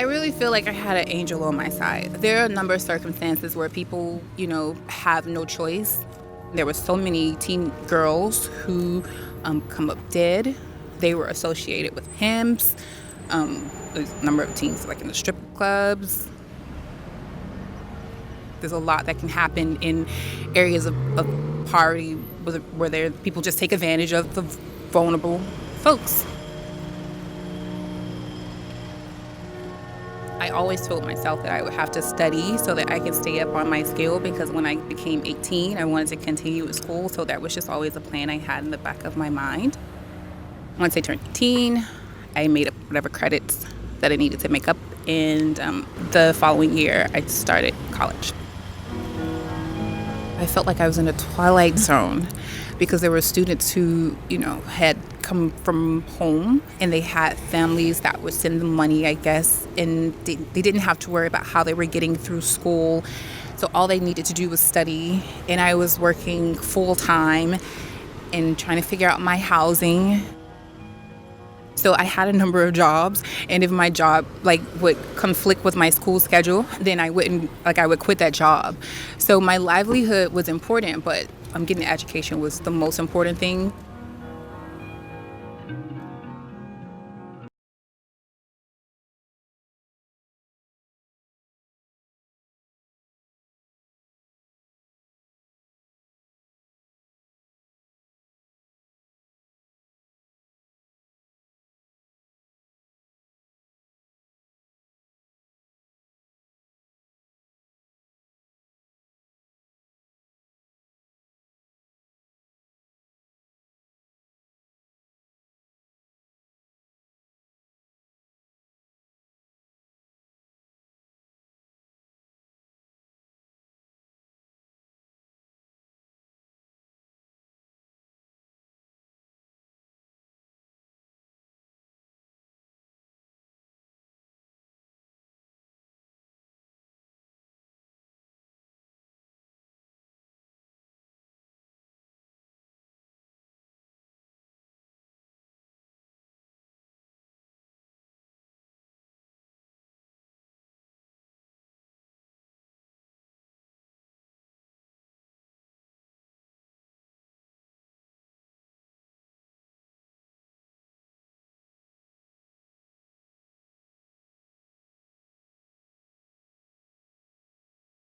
I really feel like I had an angel on my side. There are a number of circumstances where people, have no choice. There were so many teen girls who come up dead. They were associated with pimps. There's a number of teens like in the strip clubs. There's a lot that can happen in areas of poverty where people just take advantage of the vulnerable folks. I always told myself that I would have to study so that I could stay up on my skill, because when I became 18, I wanted to continue with school, so that was just always a plan I had in the back of my mind. Once I turned 18, I made up whatever credits that I needed to make up, and the following year, I started college. I felt like I was in a twilight zone because there were students who, had come from home and they had families that would send them money, I guess, and they didn't have to worry about how they were getting through school. So all they needed to do was study, and I was working full time and trying to figure out my housing. So I had a number of jobs, and if my job would conflict with my school schedule, then I would quit that job. So my livelihood was important, but getting an education was the most important thing.